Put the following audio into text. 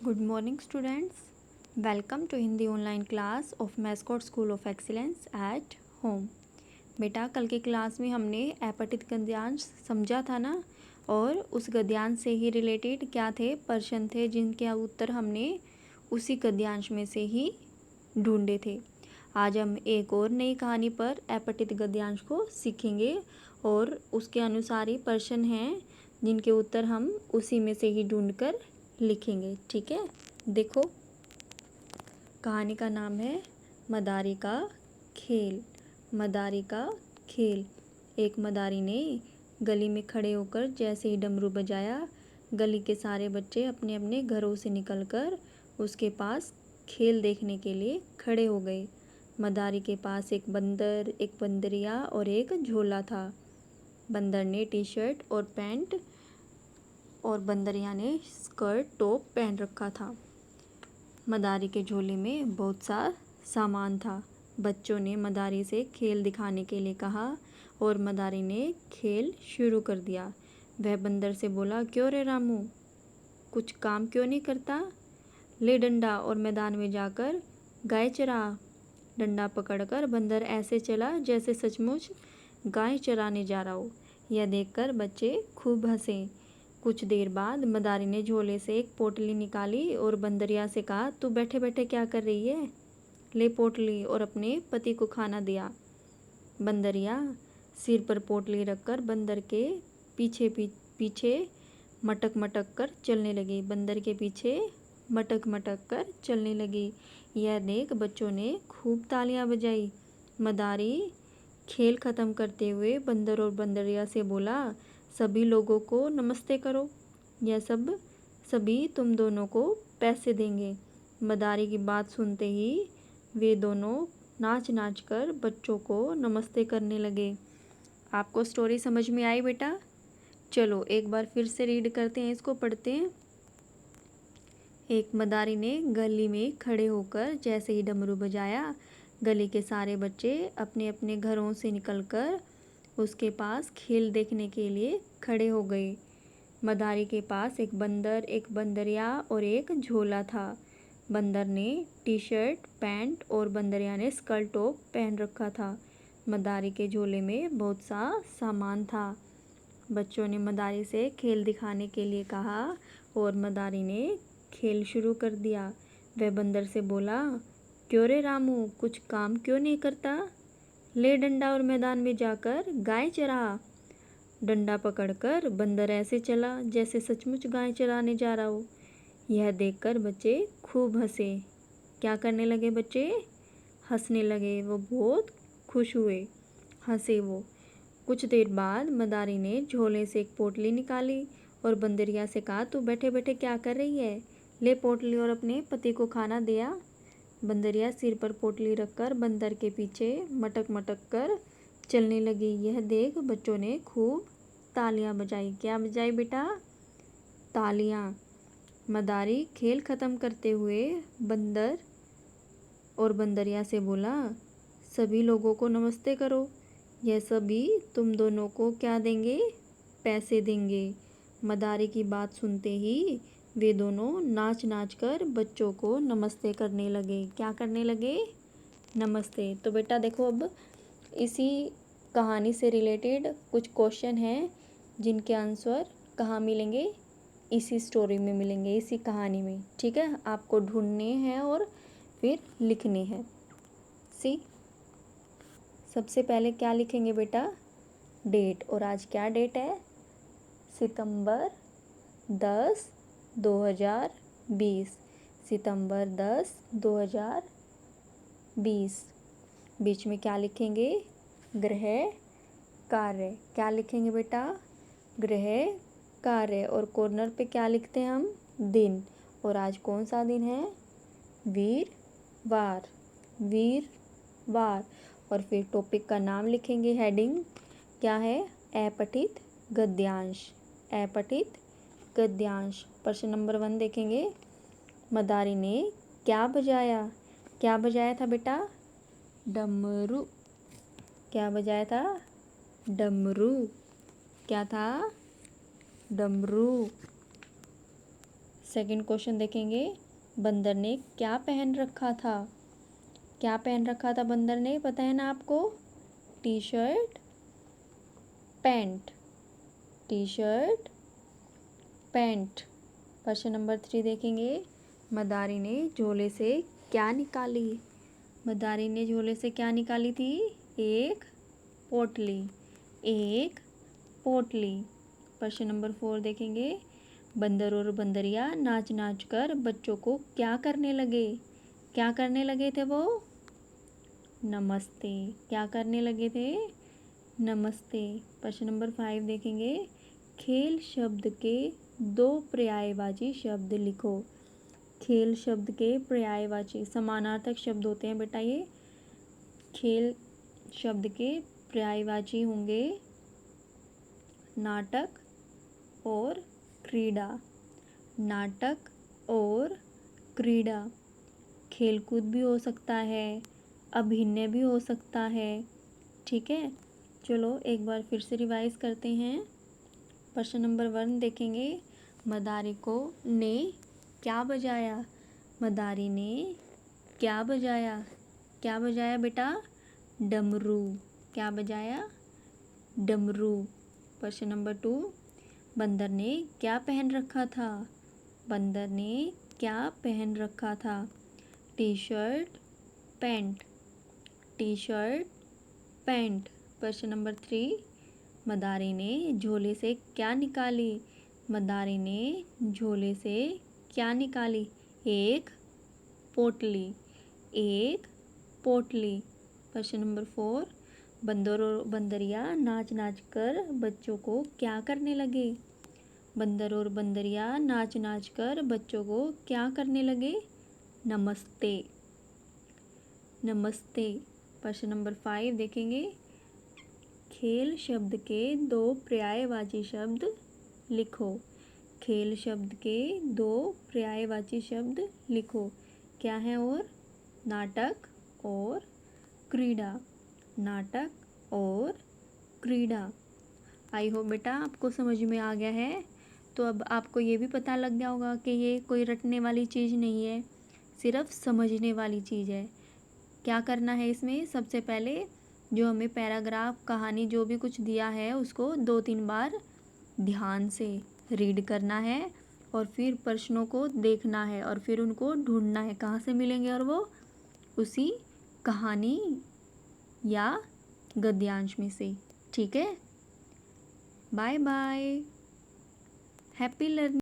Good morning, students. Welcome to Hindi online class of mascot school of excellence at home. बेटा, कल की class में हमने अपठित गद्यांश समझा था ना, और उस गद्यांश से ही रिलेटेड क्या थे, प्रश्न थे जिनके उत्तर हमने उसी गद्यांश में से ही ढूंढे थे। आज हम एक और नई कहानी पर अपठित गद्यांश को सीखेंगे और उसके अनुसार ही प्रश्न हैं जिनके उत्तर हम उसी में से ही ढूंढकर लिखेंगे। ठीक है, देखो, कहानी का नाम है मदारी का खेल। मदारी का खेल। एक मदारी ने गली में खड़े होकर जैसे ही डमरू बजाया, गली के सारे बच्चे अपने अपने घरों से निकलकर उसके पास खेल देखने के लिए खड़े हो गए। मदारी के पास एक बंदर, एक बंदरिया और एक झोला था। बंदर ने टी शर्ट और पैंट और बंदरिया ने स्कर्ट टॉप पहन रखा था। मदारी के झोले में बहुत सा सामान था। बच्चों ने मदारी से खेल दिखाने के लिए कहा और मदारी ने खेल शुरू कर दिया। वह बंदर से बोला, क्यों रे रामू, कुछ काम क्यों नहीं करता? ले डंडा और मैदान में जाकर गाय चरा। डंडा पकड़कर बंदर ऐसे चला जैसे सचमुच गाय चराने जा रहा हो। यह देखकर बच्चे खूब हंसे। कुछ देर बाद मदारी ने झोले से एक पोटली निकाली और बंदरिया से कहा, तू बैठे बैठे क्या कर रही है? ले पोटली और अपने पति को खाना दिया। बंदरिया सिर पर पोटली रखकर बंदर के पीछे पीछे मटक मटक कर चलने लगी। बंदर के पीछे मटक मटक कर चलने लगी। यह देख बच्चों ने खूब तालियां बजाई। मदारी खेल ख़त्म करते हुए बंदर और बंदरिया से बोला, सभी लोगों को नमस्ते करो। यह सभी तुम दोनों को पैसे देंगे। मदारी की बात सुनते ही वे दोनों नाच नाच कर बच्चों को नमस्ते करने लगे। आपको स्टोरी समझ में आई बेटा? चलो एक बार फिर से रीड करते हैं, इसको पढ़ते हैं। एक मदारी ने गली में खड़े होकर जैसे ही डमरू बजाया, गली के सारे बच्चे अपने अपने घरों से निकलकर उसके पास खेल देखने के लिए खड़े हो गए। मदारी के पास एक बंदर, एक बंदरिया और एक झोला था। बंदर ने टी शर्ट, पैंट और बंदरिया ने स्कर्ट टॉप पहन रखा था। मदारी के झोले में बहुत सा सामान था। बच्चों ने मदारी से खेल दिखाने के लिए कहा और मदारी ने खेल शुरू कर दिया। वह बंदर से बोला, क्यों रे रामू, कुछ काम क्यों नहीं करता? ले डंडा और मैदान में जाकर गाय चरा। डंडा पकड़कर बंदर ऐसे चला जैसे सचमुच गाय चराने जा रहा हो। यह देखकर बच्चे खूब हंसे। क्या करने लगे बच्चे? हंसने लगे। वो बहुत खुश हुए, हंसे वो। कुछ देर बाद मदारी ने झोले से एक पोटली निकाली और बंदरिया से कहा, तू बैठे बैठे क्या कर रही है? ले पोटली और अपने पति को खाना दिया। बंदरिया सिर पर पोटली रखकर बंदर के पीछे मटक मटक कर चलने लगी। यह देख बच्चों ने खूब तालियां बजाई। क्या बजाई बेटा? तालियां। मदारी खेल ख़त्म करते हुए बंदर और बंदरिया से बोला, सभी लोगों को नमस्ते करो। यह सभी तुम दोनों को क्या देंगे? पैसे देंगे। मदारी की बात सुनते ही वे दोनों नाच नाच कर बच्चों को नमस्ते करने लगे। क्या करने लगे? नमस्ते। तो बेटा देखो, अब इसी कहानी से रिलेटेड कुछ क्वेश्चन हैं जिनके आंसर कहाँ मिलेंगे? इसी स्टोरी में मिलेंगे, इसी कहानी में। ठीक है, आपको ढूंढने हैं और फिर लिखने हैं। सी, सबसे पहले क्या लिखेंगे बेटा? डेट। और आज क्या डेट है? सितंबर 10, 2020। सितंबर 10, 2020। बीच में क्या लिखेंगे? ग्रह कार्य। क्या लिखेंगे बेटा? ग्रह कार्य। और कॉर्नर पे क्या लिखते हैं हम? दिन। और आज कौन सा दिन है? वीरवार। वीरवार। और फिर टॉपिक का नाम लिखेंगे, हेडिंग क्या है? अपठित गद्यांश। अपठित गद्यांश। प्रश्न नंबर 1 देखेंगे। मदारी ने क्या बजाया? क्या बजाया था बेटा? डमरू। क्या बजाया था? डमरू। क्या था? डमरू। सेकंड क्वेश्चन देखेंगे, बंदर ने क्या पहन रखा था? क्या पहन रखा था बंदर ने, पता है ना आपको? T shirt pant, T shirt pant. Question number 3 देखेंगे, मदारी ने झोले से क्या निकाली? मदारी ने झोले से क्या निकाली थी? एक पोटली, एक पोटली। क्वेश्चन नंबर 4 देखेंगे, बंदर और बंदरिया नाच नाच कर बच्चों को क्या करने लगे? क्या करने लगे थे वो? नमस्ते। क्या करने लगे थे? नमस्ते। क्वेश्चन नंबर 5 देखेंगे, खेल शब्द के 2 पर्यायवाची शब्द लिखो। खेल शब्द के पर्यायवाची समानार्थक शब्द होते हैं बेटा ये। खेल शब्द के पर्यायवाची होंगे नाटक और क्रीड़ा, नाटक और क्रीड़ा। खेलकूद भी हो सकता है, अभिनय भी हो सकता है। ठीक है, चलो एक बार फिर से रिवाइज करते हैं। प्रश्न नंबर 1 देखेंगे, मदारी को ने क्या बजाया? मदारी ने क्या बजाया? क्या बजाया बेटा? डमरू। क्या बजाया? डमरू। प्रश्न नंबर 2, बंदर ने क्या पहन रखा था? बंदर ने क्या पहन रखा था? T shirt pant, T shirt pant. प्रश्न नंबर 3, मदारी ने झोले से क्या निकाली? मदारी ने झोले से क्या निकाली? एक पोटली, एक पोटली। प्रश्न नंबर 4, बंदर और बंदरिया नाच नाच कर बच्चों को क्या करने लगे? बंदर और बंदरिया नाच नाच कर बच्चों को क्या करने लगे? नमस्ते, नमस्ते। प्रश्न नंबर 5 देखेंगे, खेल शब्द के 2 पर्यायवाची शब्द लिखो। खेल शब्द के 2 पर्यायवाची शब्द लिखो। क्या है? और नाटक और क्रीड़ा, नाटक और क्रीड़ा। आई होप बेटा आपको समझ में आ गया है। तो अब आपको ये भी पता लग गया होगा कि ये कोई रटने वाली चीज़ नहीं है, सिर्फ समझने वाली चीज़ है। क्या करना है इसमें? सबसे पहले जो हमें पैराग्राफ, कहानी जो भी कुछ दिया है उसको 2-3 बार ध्यान से रीड करना है और फिर प्रश्नों को देखना है और फिर उनको ढूंढना है कहाँ से मिलेंगे, और वो उसी कहानी या गद्यांश में से। ठीक है, बाय बाय, हैप्पी लर्निंग।